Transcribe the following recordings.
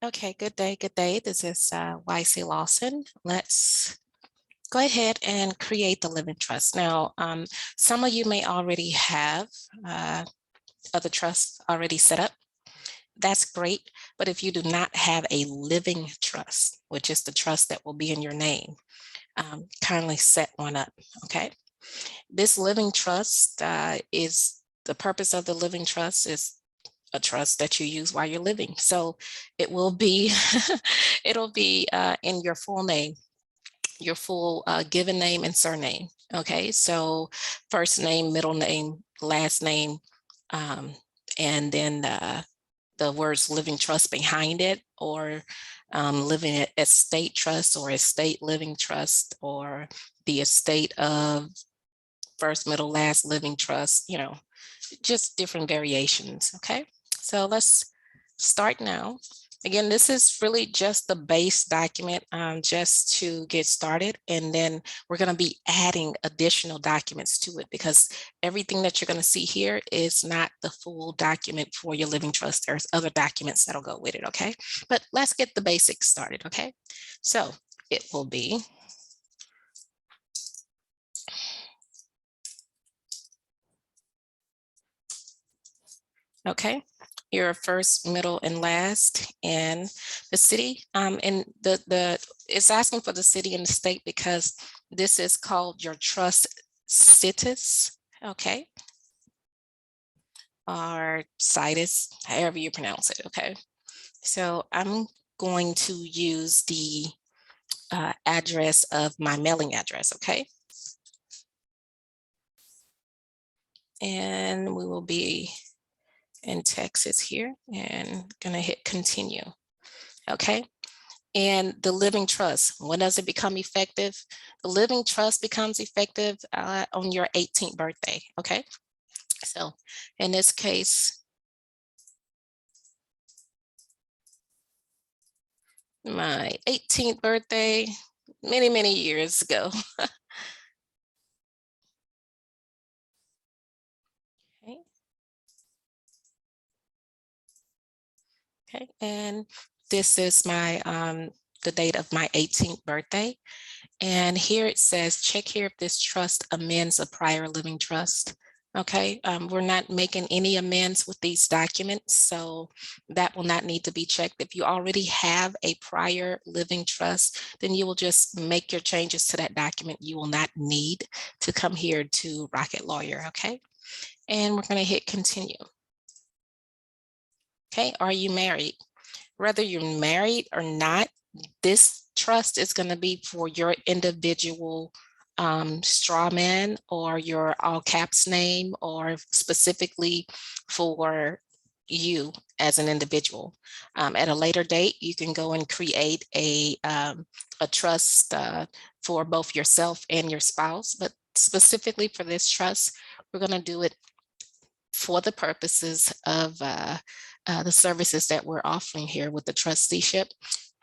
Okay, good day, good day. This is YC Lawson. Let's go ahead and create the living trust. Now, some of you may already have other trusts already set up. That's great. But if you do not have a living trust, which is the trust that will be in your name, kindly set one up, okay? This living trust is the purpose of the living trust is a trust that you use while you're living. So it will be, it'll be in your full name, your full given name and surname. Okay, so first name, middle name, last name, and then the words living trust behind it, or living estate trust or estate living trust, or the estate of first, middle, last living trust, just different variations. Okay, so let's start now. Again, this is really just the base document just to get started. And then we're going to be adding additional documents to it, because everything that you're going to see here is not the full document for your living trust. There's other documents that'll go with it. Okay, but let's get the basics started. Okay, so it will be okay, your first, middle, and last, and the city. And it's asking for the city and the state because this is called your trust situs, okay, or situs, however you pronounce it. Okay, so I'm going to use the address of my mailing address. Okay, and we will be in Texas here, and gonna hit continue. Okay, and the living trust, when does it become effective? The living trust becomes effective on your 18th birthday. Okay, so in this case, my 18th birthday, many years ago. Okay. Okay, and this is my the date of my 18th birthday. And here it says, check here if this trust amends a prior living trust. Okay, we're not making any amends with these documents, so that will not need to be checked. If you already have a prior living trust, then you will just make your changes to that document. You will not need to come here to Rocket Lawyer. Okay, and we're going to hit continue. Okay, are you married? Whether you're married or not, this trust is going to be for your individual straw man, or your all caps name, or specifically for you as an individual. At a later date, you can go and create a trust for both yourself and your spouse, but specifically for this trust, we're going to do it for the purposes of the services that we're offering here with the trusteeship.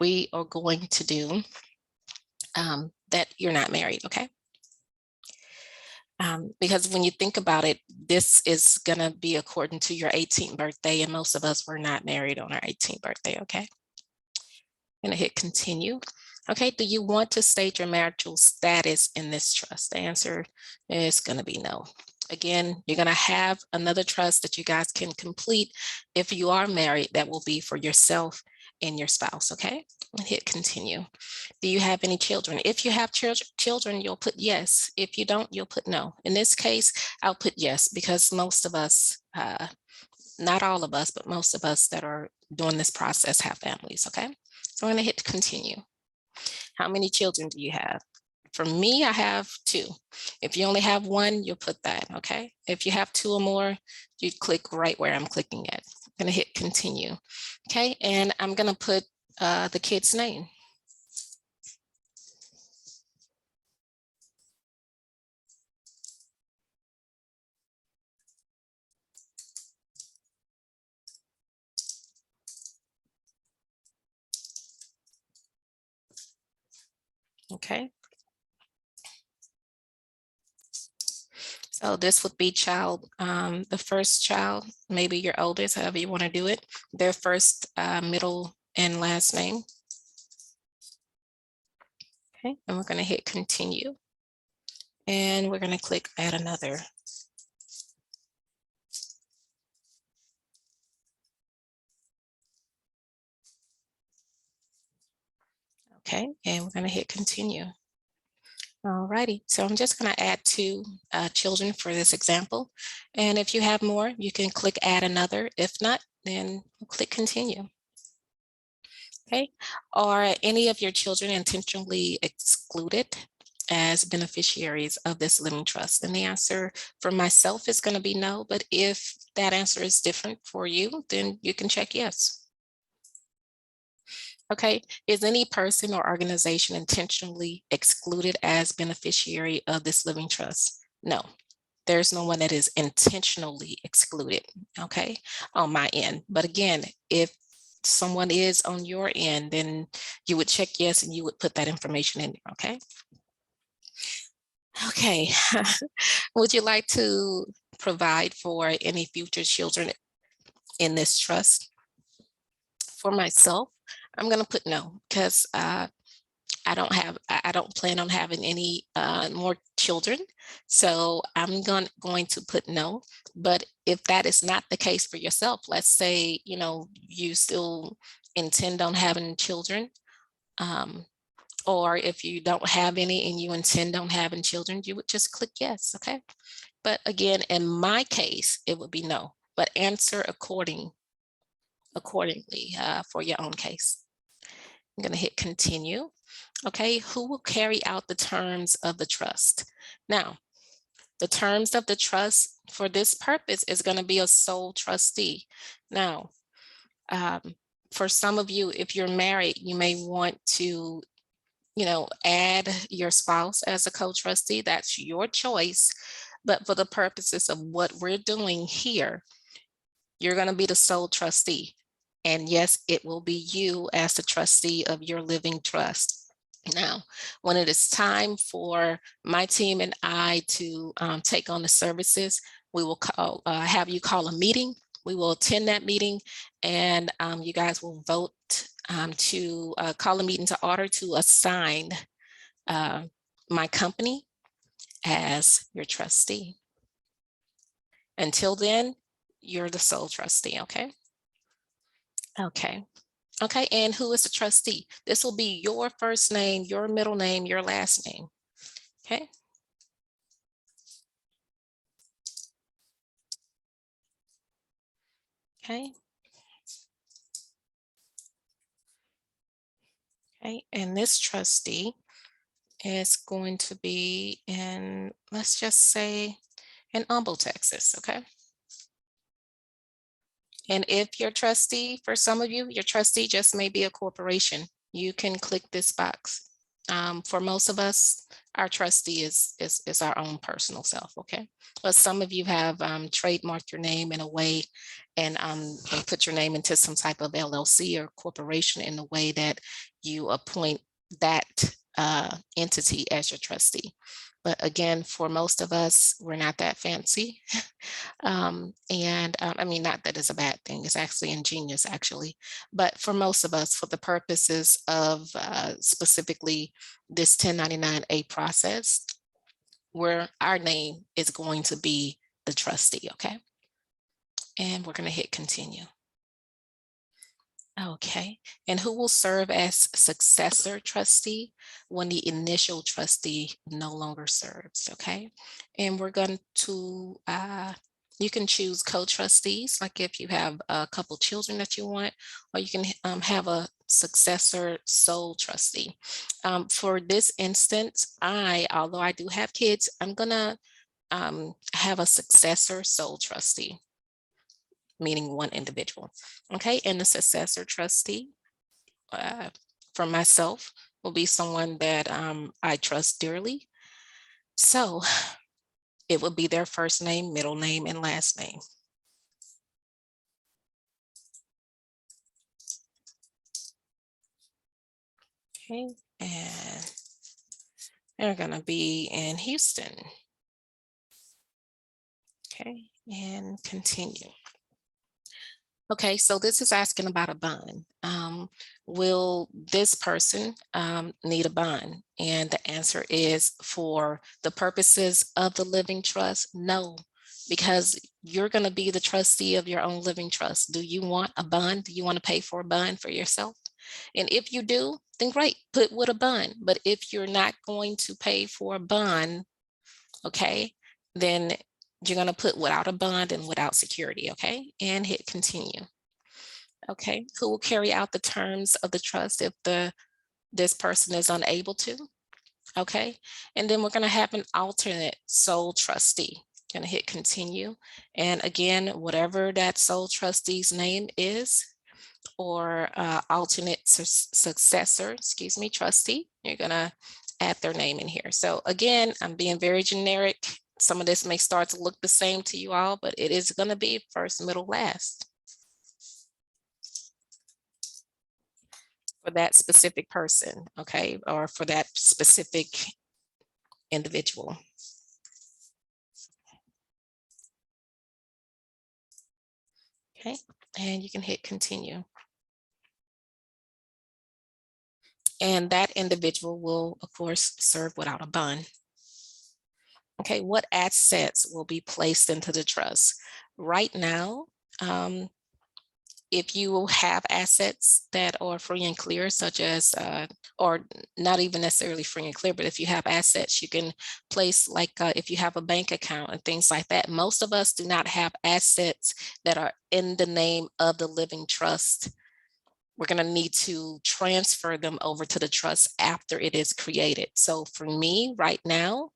We are going to do that you're not married, okay? Because when you think about it, this is gonna be according to your 18th birthday, and most of us were not married on our 18th birthday, okay? I'm gonna hit continue. Okay, do you want to state your marital status in this trust? The answer is gonna be no. Again, you're gonna have another trust that you guys can complete. If you are married, that will be for yourself and your spouse, okay? And hit continue. Do you have any children? If you have children, you'll put yes. If you don't, you'll put no. In this case, I'll put yes, because most of us, not all of us, but most of us that are doing this process have families, okay? So I'm gonna hit continue. How many children do you have? For me, I have 2. If you only have 1, you'll put that, okay? If you have 2 or more, you click right where I'm clicking at. I'm gonna hit continue, okay? And I'm gonna put the kid's name. Okay. So this would be child, the first child, maybe your oldest, however you want to do it, their first, middle, and last name. Okay, and we're going to hit continue. And we're going to click add another. Okay, and we're going to hit continue. All righty, so I'm just going to add two children for this example. And if you have more, you can click add another. If not, then click continue. Okay, are any of your children intentionally excluded as beneficiaries of this living trust? And the answer for myself is going to be no, but if that answer is different for you, then you can check yes. Okay, is any person or organization intentionally excluded as beneficiary of this living trust? No, there's no one that is intentionally excluded, okay, on my end. But again, if someone is on your end, then you would check yes and you would put that information in there, okay? Okay, would you like to provide for any future children in this trust? For myself, I'm going to put no, because I don't plan on having any more children. So I'm going to put no. But if that is not the case for yourself, let's say, you know, you still intend on having children, or if you don't have any and you intend on having children, you would just click yes, okay? But again, in my case, it would be no, but answer accordingly for your own case. I'm going to hit continue. Okay, who will carry out the terms of the trust? Now, the terms of the trust for this purpose is going to be a sole trustee. Now, for some of you, if you're married, you may want to, you know, add your spouse as a co-trustee. That's your choice. But for the purposes of what we're doing here, you're going to be the sole trustee. And yes, it will be you as the trustee of your living trust. Now, when it is time for my team and I to take on the services, we will have you call a meeting. We will attend that meeting, and you guys will vote to call a meeting to order to assign my company as your trustee. Until then, you're the sole trustee, okay? Okay. Okay, and who is the trustee? This will be your first name, your middle name, your last name. Okay. Okay. Okay, and this trustee is going to be in, let's just say, in Humble, Texas, okay? And if your trustee, for some of you, your trustee just may be a corporation, you can click this box. For most of us, our trustee is our own personal self, okay? But some of you have trademarked your name in a way and put your name into some type of LLC or corporation in a way that you appoint that entity as your trustee. But again, for most of us, we're not that fancy. I mean, not that it's a bad thing, it's actually ingenious actually. But for most of us, for the purposes of specifically this 1099-A process, where our name is going to be the trustee, okay? And we're gonna hit continue. Okay, and who will serve as successor trustee when the initial trustee no longer serves, okay? And we're going to, you can choose co-trustees, like if you have a couple children that you want, or you can have a successor sole trustee. For this instance, although I do have kids, I'm gonna have a successor sole trustee, meaning one individual. Okay, and the successor trustee for myself will be someone that I trust dearly. So it would be their first name, middle name, and last name. Okay, and they're gonna be in Houston. Okay, and continue. Okay, so this is asking about a bond. Will this person need a bond? And the answer is, for the purposes of the living trust, no, because you're going to be the trustee of your own living trust. Do you want a bond? Do you want to pay for a bond for yourself? And if you do, then great, put with a bond. But if you're not going to pay for a bond, okay, then you're going to put without a bond and without security, okay, and hit continue. Okay, who will carry out the terms of the trust if this person is unable to? Okay, and then we're going to have an alternate sole trustee. Going to hit continue, and again, whatever that sole trustee's name is, or alternate successor, excuse me, trustee, you're going to add their name in here. So again, I'm being very generic. Some of this may start to look the same to you all, but it is going to be first, middle, last for that specific person, okay, or for that specific individual. Okay, and you can hit continue. And that individual will, of course, serve without a bond. Okay, what assets will be placed into the trust? Right now, if you have assets that are free and clear, such as, or not even necessarily free and clear, but if you have assets, you can place, like if you have a bank account and things like that. Most of us do not have assets that are in the name of the living trust. We're going to need to transfer them over to the trust after it is created. So for me right now,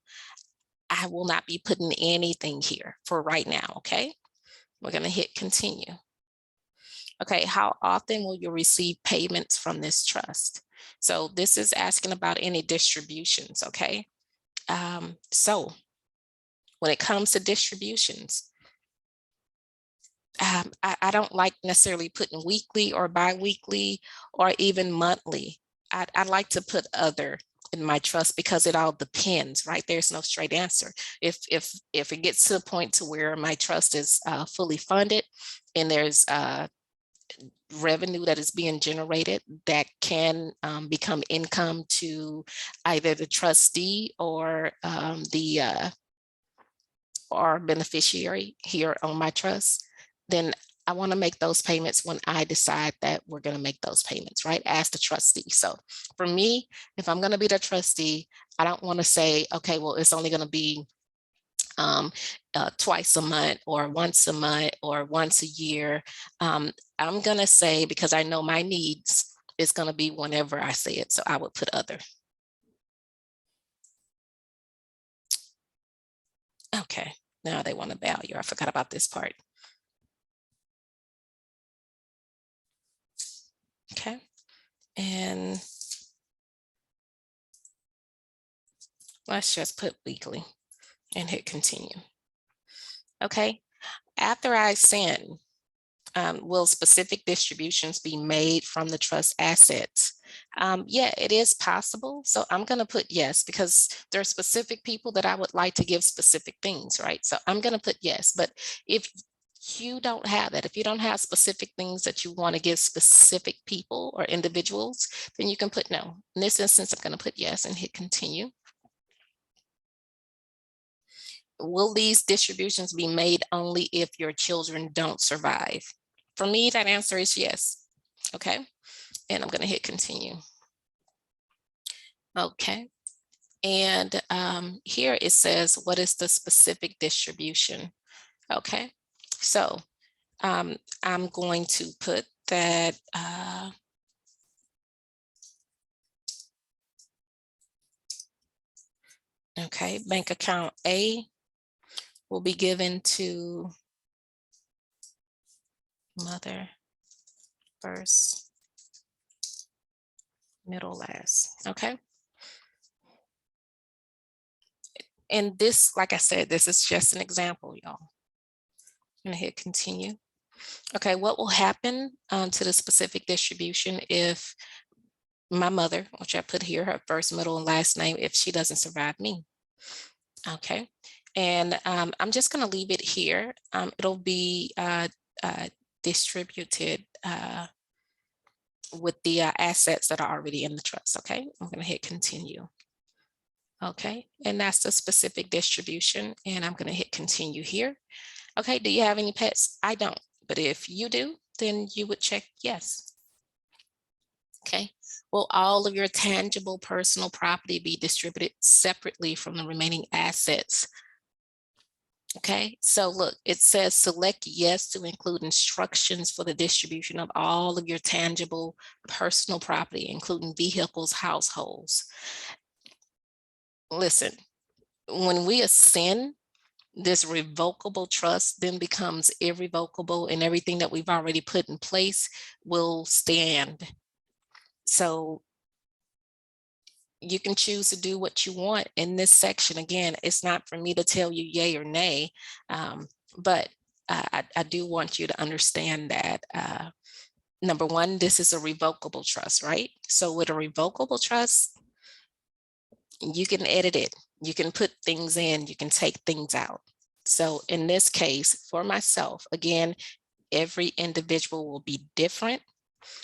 I will not be putting anything here for right now, okay? We're going to hit continue. Okay, how often will you receive payments from this trust? So this is asking about any distributions, okay? So when it comes to distributions, I don't like necessarily putting weekly or bi-weekly or even monthly. I'd like to put other in my trust because it all depends, right? There's no straight answer. If it gets to the point to where my trust is fully funded and there's revenue that is being generated that can become income to either the trustee or the or beneficiary here on my trust, then I want to make those payments when I decide that we're going to make those payments, right, as the trustee. So for me, if I'm going to be the trustee, I don't want to say, okay, well, it's only going to be twice a month or once a month or once a year. I'm going to say, because I know my needs, it's going to be whenever I say it. So I would put other. Okay, now they want a value. I forgot about this part. Okay, and let's just put weekly and hit continue. Okay, after I send, will specific distributions be made from the trust assets? Yeah, it is possible. So I'm going to put yes, because there are specific people that I would like to give specific things, right? So I'm going to put yes. But if you don't have that, if you don't have specific things that you want to give specific people or individuals, then you can put no. In this instance, I'm going to put yes and hit continue. Will these distributions be made only if your children don't survive? For me, that answer is yes. Okay, and I'm going to hit continue. Okay, and here it says, what is the specific distribution? Okay, so I'm going to put that okay, bank account A will be given to mother first, middle last. Okay. And this, like I said, this is just an example, y'all. I'm gonna hit continue. Okay, what will happen to the specific distribution if my mother, which I put here, her first, middle, and last name, if she doesn't survive me? Okay, and I'm just gonna leave it here. It'll be distributed with the assets that are already in the trust. Okay, I'm going to hit continue. Okay, and that's the specific distribution, and I'm going to hit continue here. Okay, do you have any pets? I don't, but if you do, then you would check yes. Okay, will all of your tangible personal property be distributed separately from the remaining assets? Okay, so look, it says select yes to include instructions for the distribution of all of your tangible personal property, including vehicles, households. Listen, when we ascend, this revocable trust then becomes irrevocable, and everything that we've already put in place will stand. So you can choose to do what you want in this section. Again, it's not for me to tell you yay or nay, but I do want you to understand that number one, this is a revocable trust, right? So with a revocable trust, you can edit it, you can put things in, you can take things out. So in this case, for myself, again, every individual will be different.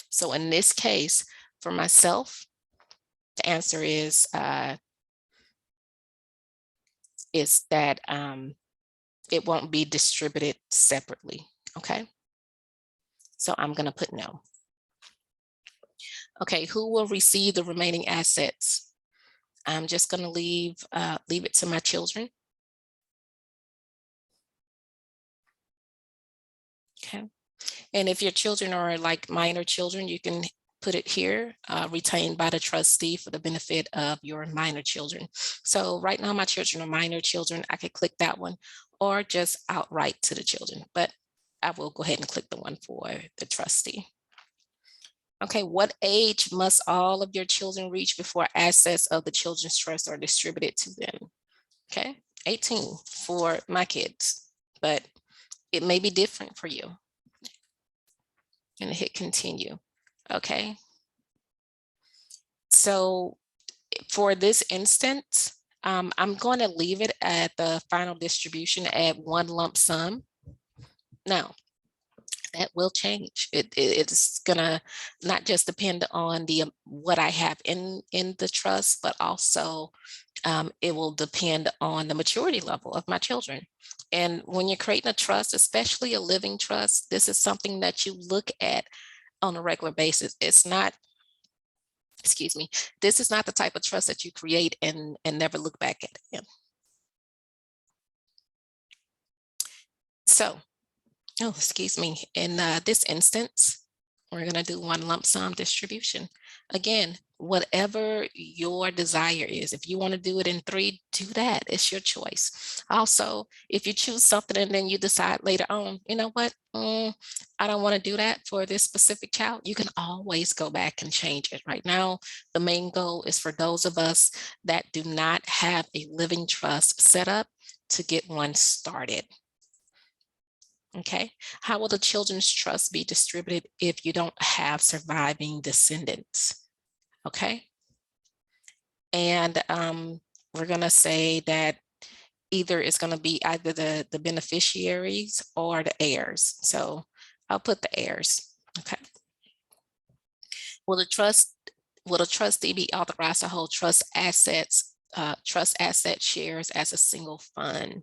So in this case, for myself, the answer is that it won't be distributed separately. Okay, so I'm going to put no. Okay, who will receive the remaining assets? I'm just going to leave it to my children. Okay, and if your children are like minor children, you can put it here, retained by the trustee for the benefit of your minor children. So right now my children are minor children. I could click that one or just outright to the children, but I will go ahead and click the one for the trustee. Okay, what age must all of your children reach before assets of the children's trust are distributed to them? Okay, 18 for my kids, but it may be different for you. And hit continue. Okay. So for this instance, I'm going to leave it at the final distribution at one lump sum. Now, that will change. It's gonna not just depend on the what I have in the trust, but also it will depend on the maturity level of my children. And when you're creating a trust, especially a living trust, this is something that you look at on a regular basis. It's not, excuse me, this is not the type of trust that you create and never look back at it. So, oh, excuse me, in this instance, we're going to do one lump sum distribution. Again, whatever your desire is, if you want to do it in 3, do that. It's your choice. Also, if you choose something and then you decide later on, you know what, I don't want to do that for this specific child, you can always go back and change it. Right now, the main goal is for those of us that do not have a living trust set up to get one started. Okay, how will the children's trust be distributed if you don't have surviving descendants? Okay, and we're going to say that either it's going to be either the beneficiaries or the heirs. So I'll put the heirs. Okay. Will the trustee be authorized to hold trust asset shares as a single fund?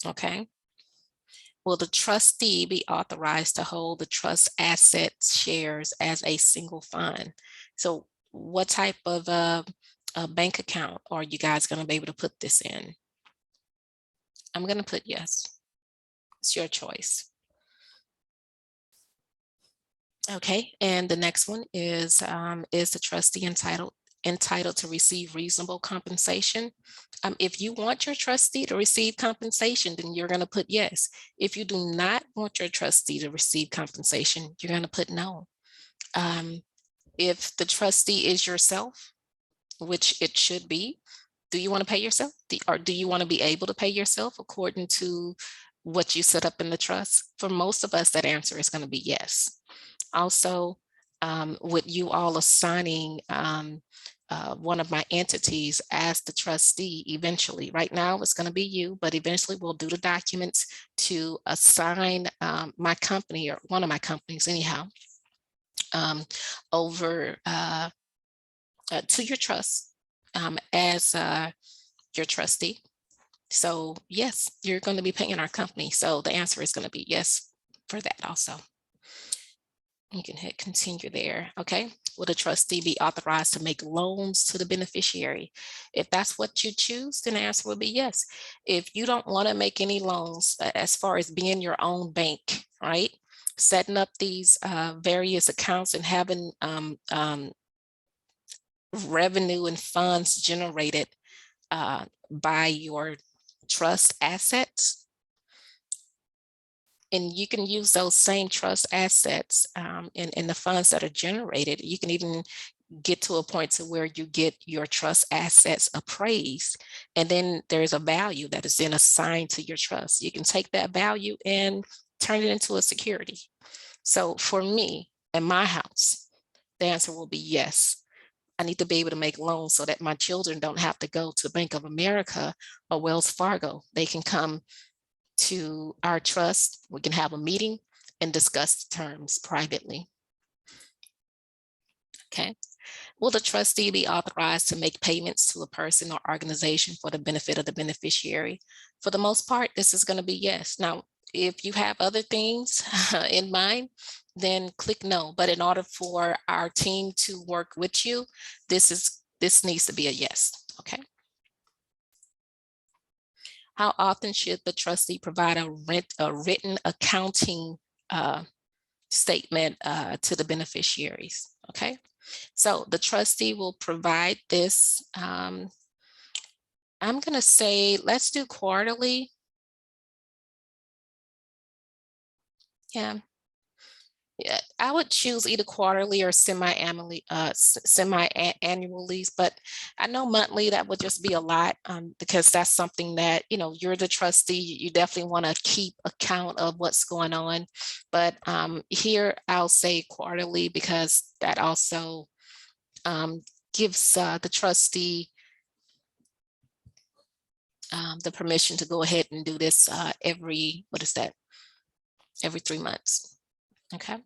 Okay. Will the trustee be authorized to hold the trust asset shares as a single fund? So what type of a bank account are you guys going to be able to put this in? I'm going to put yes. It's your choice. Okay, and the next one is the trustee entitled to receive reasonable compensation? If you want your trustee to receive compensation, then you're going to put yes. If you do not want your trustee to receive compensation, you're going to put no. If the trustee is yourself, which it should be, do you want to pay yourself? Or do you want to be able to pay yourself according to what you set up in the trust? For most of us, that answer is going to be yes. Also, with you all assigning one of my entities as the trustee eventually. Right now, it's going to be you, but eventually we'll do the documents to assign my company, or one of my companies anyhow, over to your trust as your trustee. So yes, you're going to be paying our company. So the answer is going to be yes for that also. You can hit continue there. Okay. Will the trustee be authorized to make loans to the beneficiary? If that's what you choose, then the answer will be yes. If you don't want to make any loans, as far as being your own bank, right? Setting up these various accounts and having revenue and funds generated by your trust assets, and you can use those same trust assets in the funds that are generated. You can even get to a point to where you get your trust assets appraised, and then there's a value that is then assigned to your trust. You can take that value and turn it into a security. So for me and my house, the answer will be yes. I need to be able to make loans so that my children don't have to go to Bank of America or Wells Fargo. They can come to our trust. We can have a meeting and discuss the terms privately. Okay. Will the trustee be authorized to make payments to a person or organization for the benefit of the beneficiary? For the most part, this is going to be yes. Now, if you have other things in mind, then click no. But in order for our team to work with you, this needs to be a yes. Okay. How often should the trustee provide a written accounting statement to the beneficiaries? Okay, so the trustee will provide this. I'm going to say, let's do quarterly. Yeah. Yeah, I would choose either quarterly or semi-annually, but I know monthly that would just be a lot because that's something that, you know, you're the trustee, you definitely want to keep account of what's going on. But here I'll say quarterly because that also gives the trustee the permission to go ahead and do this every 3 months. Okay.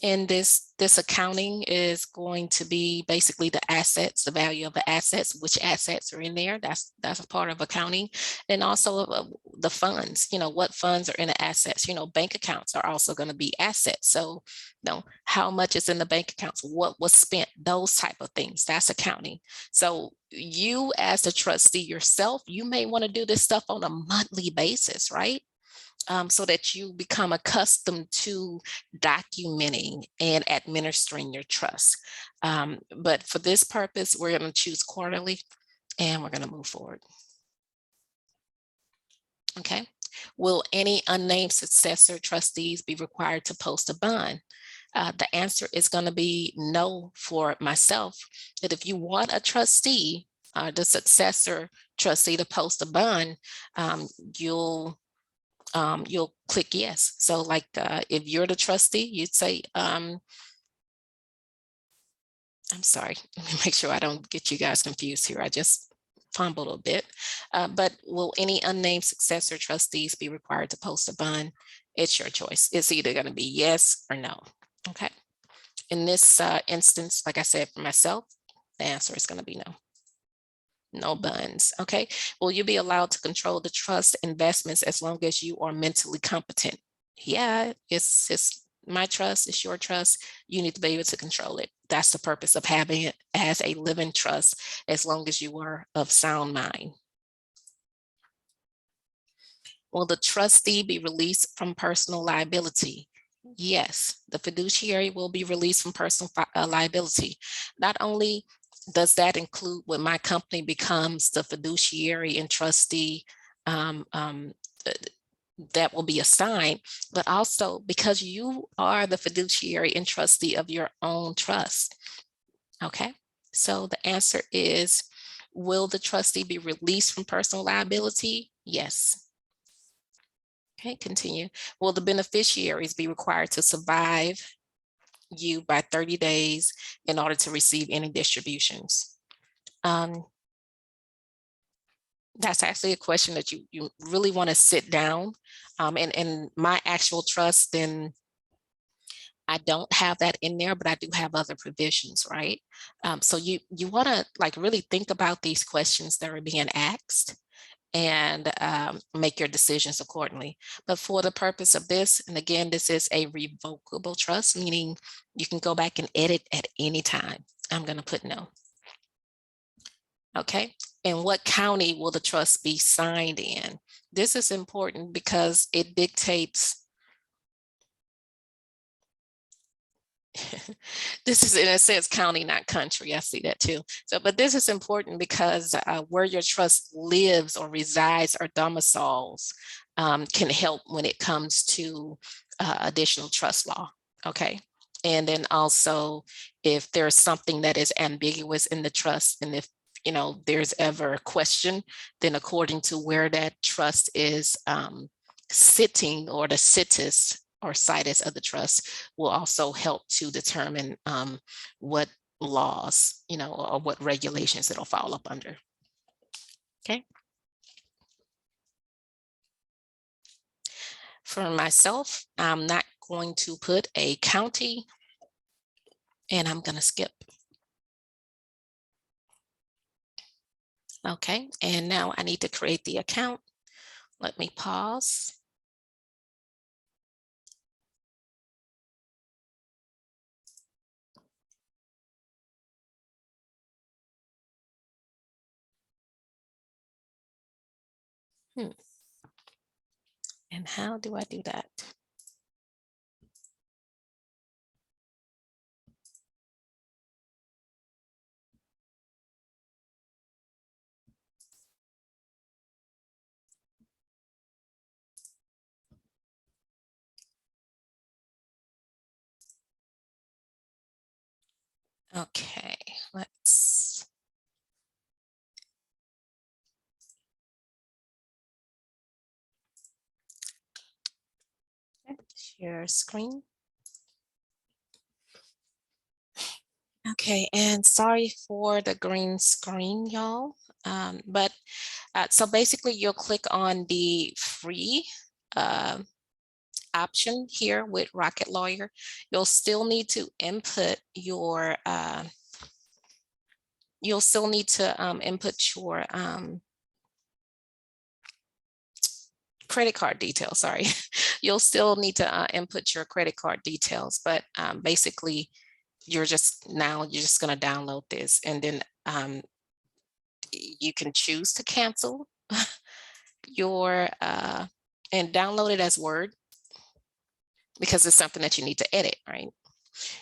And this accounting is going to be basically the assets, the value of the assets, which assets are in there. That's a part of accounting. And also the funds, you know, what funds are in the assets. You know, bank accounts are also going to be assets. So, you know, how much is in the bank accounts, what was spent, those type of things. That's accounting. So you as the trustee yourself, you may want to do this stuff on a monthly basis, right? So that you become accustomed to documenting and administering your trust. But for this purpose, we're going to choose quarterly and we're going to move forward. Okay. Will any unnamed successor trustees be required to post a bond? The answer is going to be no for myself. That if you want a trustee, the successor trustee to post a bond, you'll click yes. So like if you're the trustee, you'd say, I'm sorry, let me make sure I don't get you guys confused here. I just fumbled a bit. But will any unnamed successor trustees be required to post a bond? It's your choice. It's either going to be yes or no. Okay. In this instance, like I said, for myself, the answer is going to be no. No bonds. Okay. Will you be allowed to control the trust investments as long as you are mentally competent? Yeah, it's my trust, it's your trust. You need to be able to control it. That's the purpose of having it as a living trust, as long as you are of sound mind. Will the trustee be released from personal liability? Yes, the fiduciary will be released from personal liability. Not only does that include when my company becomes the fiduciary and trustee that will be assigned, but also because you are the fiduciary and trustee of your own trust. Okay, so the answer is, will the trustee be released from personal liability? Yes. Okay, continue. Will the beneficiaries be required to survive you by 30 days in order to receive any distributions? That's actually a question that you really want to sit down. And my actual trust, then I don't have that in there, but I do have other provisions, right? So you want to like really think about these questions that are being asked and make your decisions accordingly. But for the purpose of this, and again, this is a revocable trust, meaning you can go back and edit at any time. I'm going to put no. Okay. And what county will the trust be signed in? This is important because it dictates this is in a sense county, not country. I see that too. So, but this is important because where your trust lives or resides or domiciles can help when it comes to additional trust law. Okay. And then also if there's something that is ambiguous in the trust, and if there's ever a question, then according to where that trust is sitting, or the situs or situs of the trust, will also help to determine what laws, or what regulations it'll fall up under. Okay. For myself, I'm not going to put a county, and I'm going to skip. Okay, and now I need to create the account. Let me pause. And how do I do that? Okay, let's share screen. Okay, and sorry for the green screen, y'all. But so basically you'll click on the free option here with Rocket Lawyer. You'll still need to input your credit card details. Sorry, you'll still need to input your credit card details, but basically you're just going to download this, and then you can choose to cancel your and download it as Word, because it's something that you need to edit, right?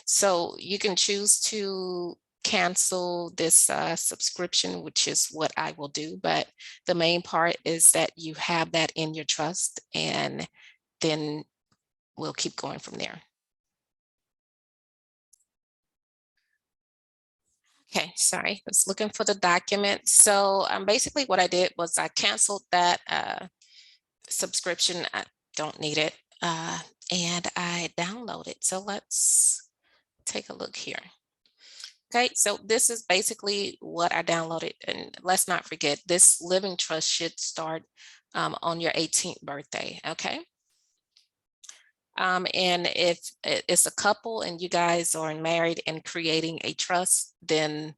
So you can choose to cancel this subscription, which is what I will do. But the main part is that you have that in your trust, and then we'll keep going from there. Okay, sorry, I was looking for the document. So basically what I did was I canceled that subscription. I don't need it. And I downloaded. So let's take a look here. Okay, so this is basically what I downloaded. And let's not forget, this living trust should start on your 18th birthday. Okay. And if it's a couple and you guys are married and creating a trust, then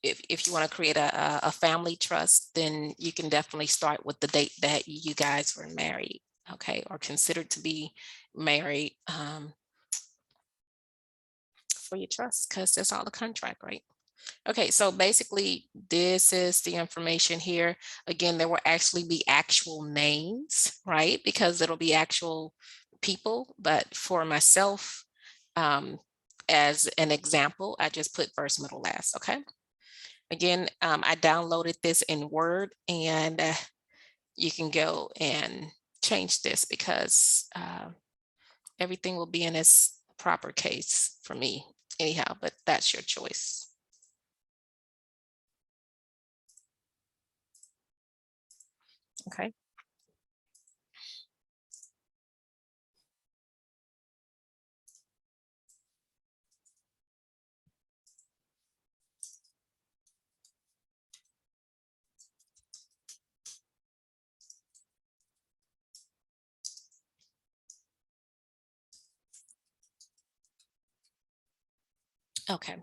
if you want to create a family trust, then you can definitely start with the date that you guys were married, okay, or considered to be married for your trust, because that's all the contract, right? Okay, so basically this is the information here. Again, there will actually be actual names, right? Because it'll be actual people, but for myself, as an example, I just put first, middle, last, okay? Again, I downloaded this in Word, and you can go and change this, because everything will be in its proper case for me anyhow, but that's your choice. Okay. Okay.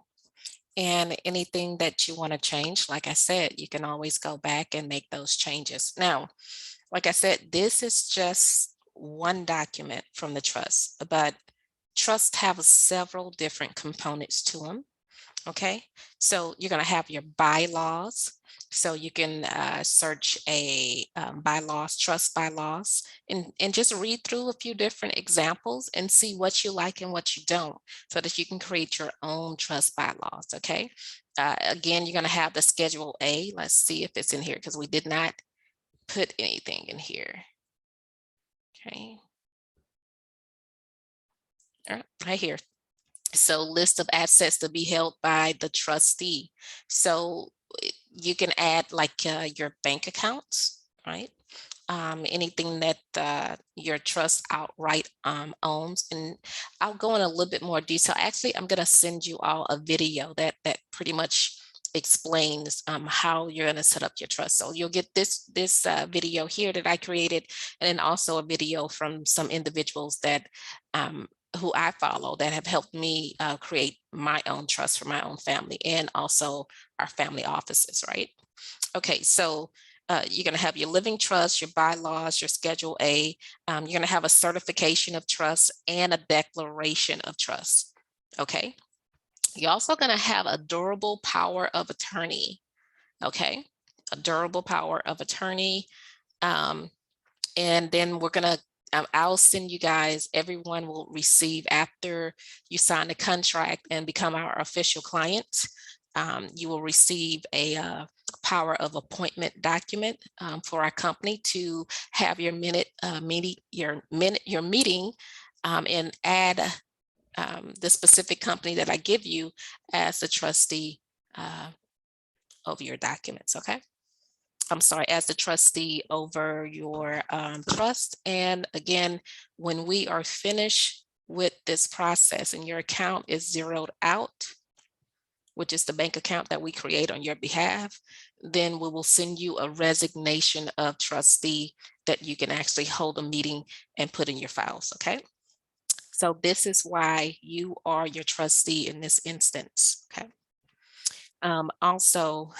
And anything that you want to change, like I said, you can always go back and make those changes. Now, like I said, this is just one document from the trust, but trusts have several different components to them. Okay, so you're going to have your bylaws. So you can search a bylaws, trust bylaws, and just read through a few different examples and see what you like and what you don't, so that you can create your own trust bylaws. Okay, again, you're going to have the Schedule A. Let's see if it's in here because we did not put anything in here. Okay, all right here. So list of assets to be held by the trustee. So you can add like your bank accounts, right? Anything that your trust outright owns. And I'll go in a little bit more detail. Actually, I'm going to send you all a video that pretty much explains how you're going to set up your trust. So you'll get this video here that I created, and then also a video from some individuals that who I follow that have helped me create my own trust for my own family and also our family offices, right? Okay, so you're going to have your living trust, your bylaws, your Schedule A. You're going to have a certification of trust and a declaration of trust. Okay. You're also going to have a durable power of attorney. Okay. A durable power of attorney. And then we're going to I'll send you guys, everyone will receive after you sign the contract and become our official client. You will receive a power of appointment document for our company to have your meeting and add the specific company that I give you as the trustee of your documents. Okay. I'm sorry, as the trustee over your trust. And again, when we are finished with this process and your account is zeroed out, which is the bank account that we create on your behalf, then we will send you a resignation of trustee that you can actually hold a meeting and put in your files. Okay. So this is why you are your trustee in this instance. Okay. Also,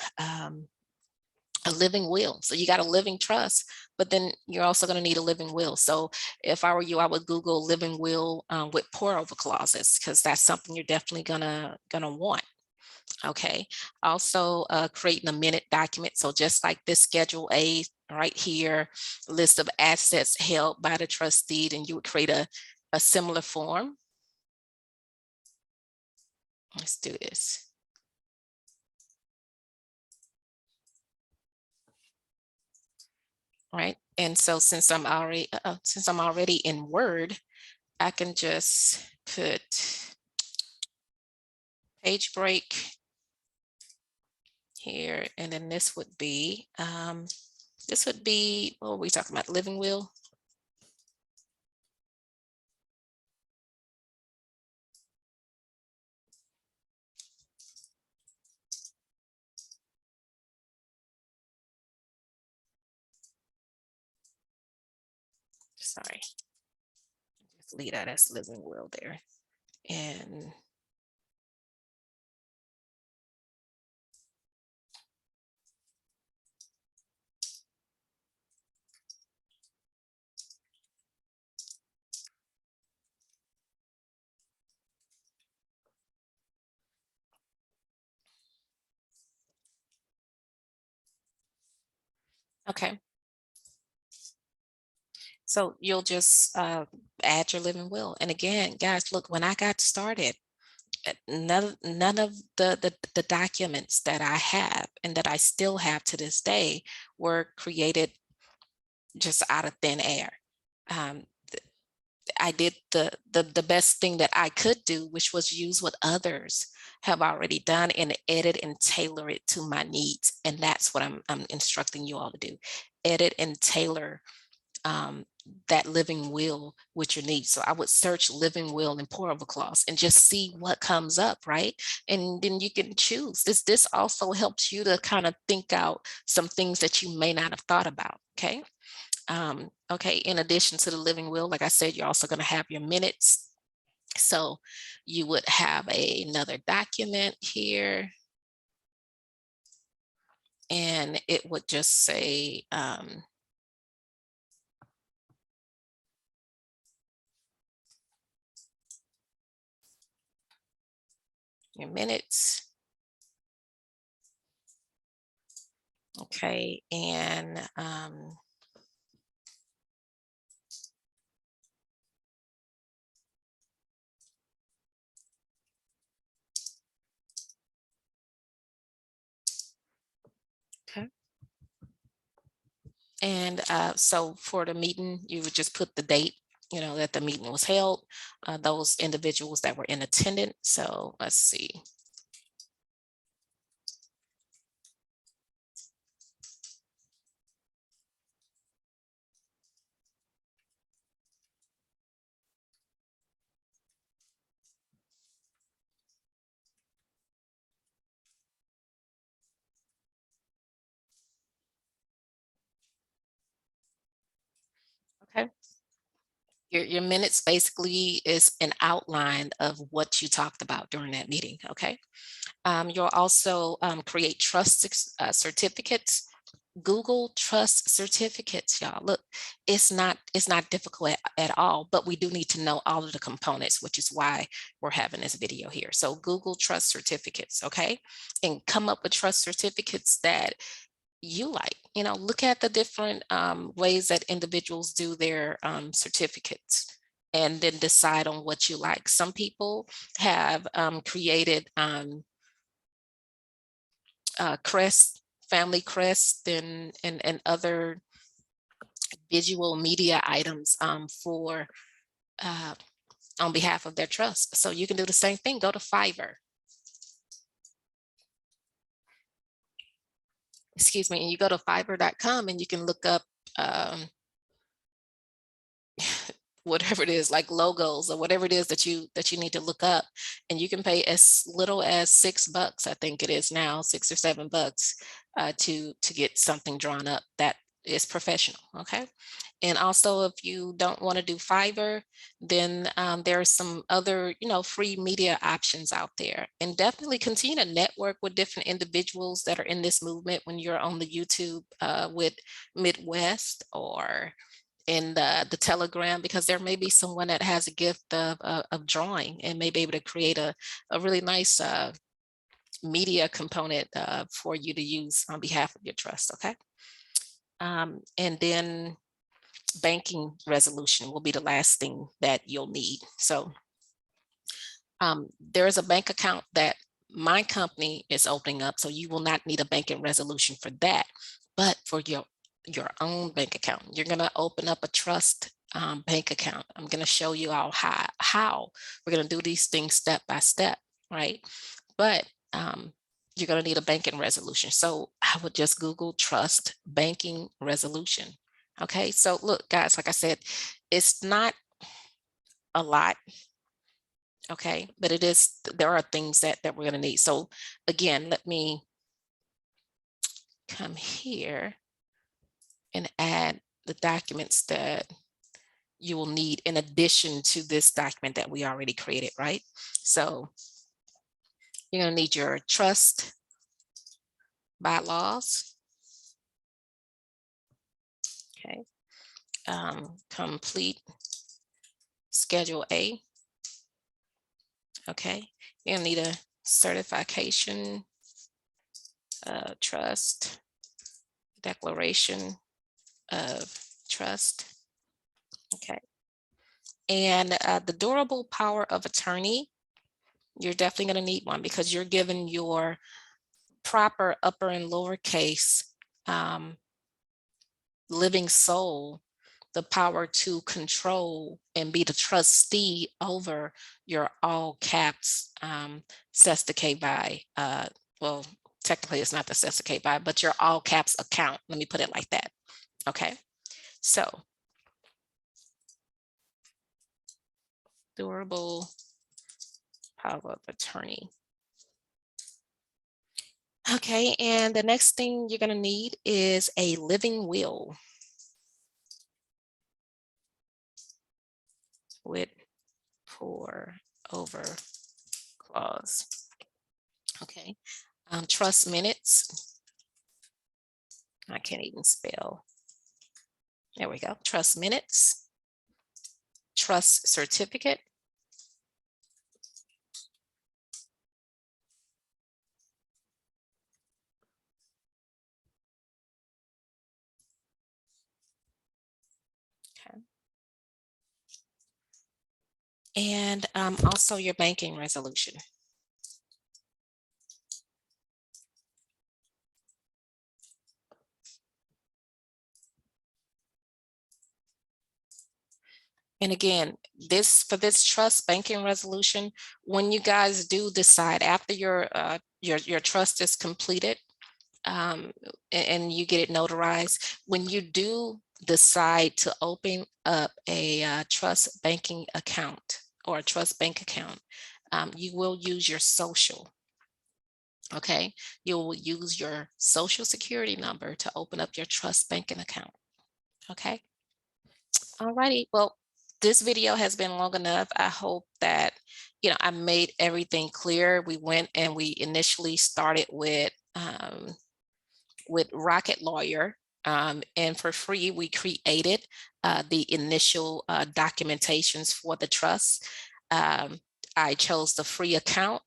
a living will. So you got a living trust, but then you're also going to need a living will. So if I were you, I would Google living will with pour over clauses, because that's something you're definitely gonna want. Okay. Also creating a minute document. So just like this Schedule A right here, list of assets held by the trustee, and you would create a similar form. Let's do this. Right. And so since I'm already in Word, I can just put page break here, and then this would be what are we talking about? Living will. Sorry, just leave that as living will there. And okay, so you'll just add your living will. And again, guys, look, when I got started, none of the documents that I have and that I still have to this day were created just out of thin air. I did the best thing that I could do, which was use what others have already done and edit and tailor it to my needs. And that's what I'm instructing you all to do. Edit and tailor that living will with your needs. So I would search living will and pour over clause and just see what comes up, right? And then you can choose. This also helps you to kind of think out some things that you may not have thought about, okay? Okay, in addition to the living will, like I said, you're also going to have your minutes So you would have another document here, and it would just say your minutes. Okay, and okay. And so for the meeting, you would just put the date, that the meeting was held, those individuals that were in attendance. So let's see. Okay. Your minutes basically is an outline of what you talked about during that meeting. Okay. You'll also create trust certificates. Google Trust certificates, y'all. Look, it's not difficult at all, but we do need to know all of the components, which is why we're having this video here. So Google Trust certificates, okay? And come up with trust certificates that you like. Look at the different ways that individuals do their certificates and then decide on what you like. Some people have created crest, family crest, and other visual media items for on behalf of their trust. So you can do the same thing. Go to Fiverr. Excuse me, and you go to fiverr.com and you can look up whatever it is, like logos or whatever it is that you need to look up, and you can pay as little as $6. I think it is now $6 or $7 to get something drawn up that is professional. Okay. And also, if you don't want to do Fiverr, then there are some other, free media options out there. And definitely continue to network with different individuals that are in this movement when you're on the YouTube with Midwest or in the Telegram, because there may be someone that has a gift of drawing and may be able to create a really nice media component for you to use on behalf of your trust. Okay. And then banking resolution will be the last thing that you'll need. So there is a bank account that my company is opening up, so you will not need a banking resolution for that. But for your own bank account, you're going to open up a trust bank account. I'm going to show you all how we're going to do these things step by step, right? But you're going to need a banking resolution. So I would just Google trust banking resolution. Okay, so look, guys, like I said, it's not a lot. Okay, but there are things that we're going to need. So again, let me come here and add the documents that you will need in addition to this document that we already created, right? So you're going to need your trust bylaws. Okay. Complete Schedule A. Okay. You're going to need a certification, trust, declaration of trust. Okay. And the durable power of attorney, you're definitely going to need one because you're given your proper upper and lowercase living soul the power to control and be the trustee over your all caps Cestui Que Vie. Well, technically it's not the Cestui Que Vie, but your all caps account. Let me put it like that. Okay. So durable power of attorney. Okay, and the next thing you're going to need is a living will with for over clause. Okay. Trust minutes. I can't even spell. There we go. Trust minutes. Trust certificate. Okay. And also your banking resolution. And again, for this trust banking resolution, when you guys do decide after your trust is completed, and you get it notarized, when you do decide to open up a trust banking account or a trust bank account, you will use your social. Okay, you will use your social security number to open up your trust banking account. Okay. All righty. Well, this video has been long enough. I hope that, I made everything clear. We went and we initially started with Rocket Lawyer. And for free, we created the initial documentations for the trust. I chose the free account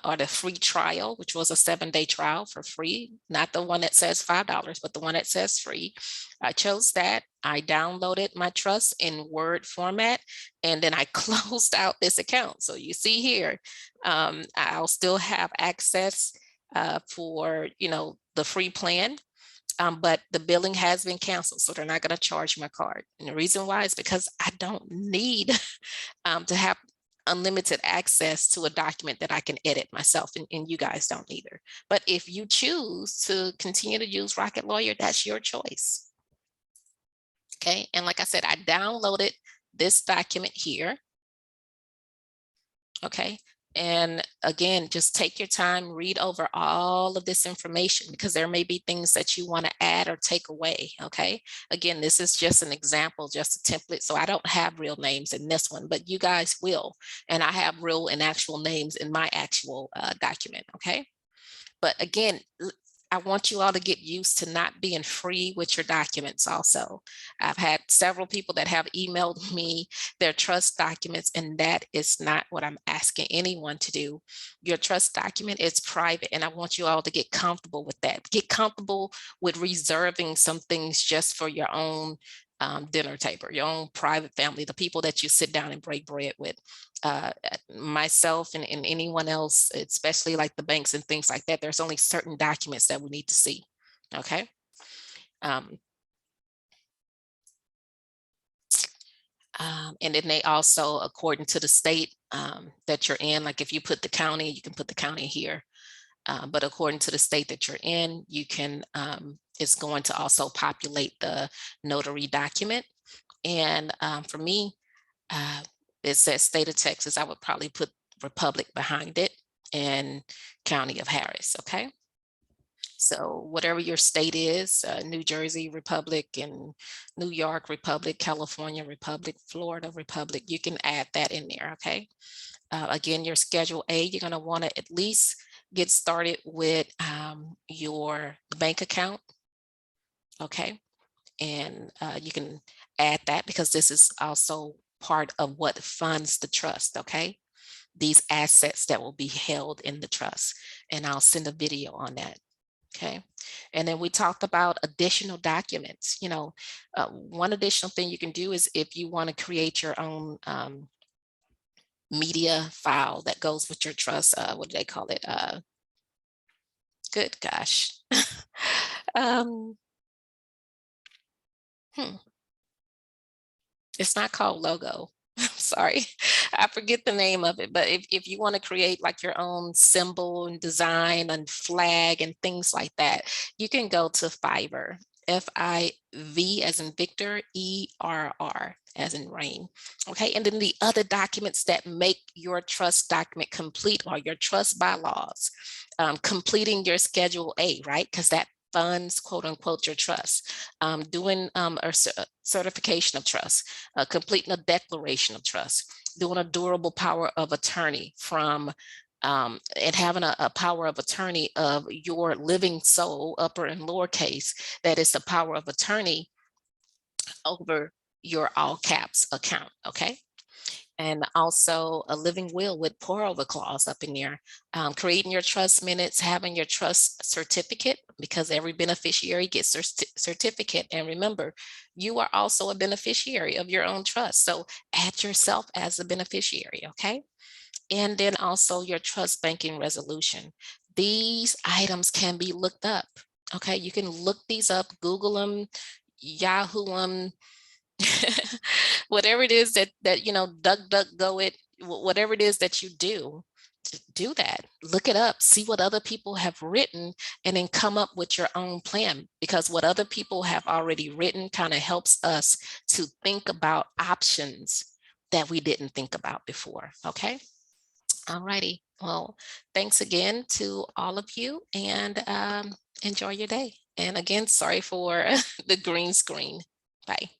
or the free trial, which was a 7-day trial for free, not the one that says $5, but the one that says free. I chose that. I downloaded my trust in Word format, and then I closed out this account. So you see here, I'll still have access for, the free plan. But the billing has been canceled, so they're not going to charge my card. And the reason why is because I don't need to have unlimited access to a document that I can edit myself, and you guys don't either. But if you choose to continue to use Rocket Lawyer, that's your choice. Okay, and like I said, I downloaded this document here. Okay, and again, just take your time, read over all of this information, because there may be things that you want to add or take away. Okay, again, this is just an example, just a template. So I don't have real names in this one, but you guys will. And I have real and actual names in my actual document. Okay, but again, I want you all to get used to not being free with your documents also. I've had several people that have emailed me their trust documents, and that is not what I'm asking anyone to do. Your trust document is private, and I want you all to get comfortable with that. Get comfortable with reserving some things just for your own dinner table, your own private family, the people that you sit down and break bread with. Myself and anyone else, especially like the banks and things like that, there's only certain documents that we need to see. Okay. And then they also, according to the state that you're in, like if you put the county, you can put the county here. But according to the state that you're in, you can, it's going to also populate the notary document. And for me, it says state of Texas. I would probably put Republic behind it and County of Harris. Okay. So whatever your state is, New Jersey Republic, and New York Republic, California Republic, Florida Republic, you can add that in there. Okay. Again, your Schedule A, you're going to want to at least get started with your bank account. Okay. And you can add that, because this is also part of what funds the trust. Okay, these assets that will be held in the trust, and I'll send a video on that. Okay, and then we talked about additional documents. One additional thing you can do is if you want to create your own media file that goes with your trust. What do they call it? Good gosh. It's not called logo. Sorry, I forget the name of it. But if you want to create like your own symbol and design and flag and things like that, you can go to Fiverr. Fiv as in Victor, ERR as in rain. Okay, and then the other documents that make your trust document complete are your trust bylaws, completing your Schedule A, right? Because that funds, quote unquote, your trust, doing certification of trust, completing a declaration of trust, doing a durable power of attorney from and having a power of attorney of your living soul, upper and lower case, that is the power of attorney over your all caps account, okay? And also a living will with pour over clause up in there, creating your trust minutes, having your trust certificate, because every beneficiary gets their certificate. And remember, you are also a beneficiary of your own trust. So add yourself as a beneficiary, okay? And then also your trust banking resolution. These items can be looked up, okay? You can look these up, Google them, Yahoo them, whatever it is that you know, duck go it, whatever it is that you do that, look it up, see what other people have written, and then come up with your own plan, because what other people have already written kind of helps us to think about options that we didn't think about before. Okay. All righty. Well, thanks again to all of you, and enjoy your day. And again, sorry for the green screen. Bye.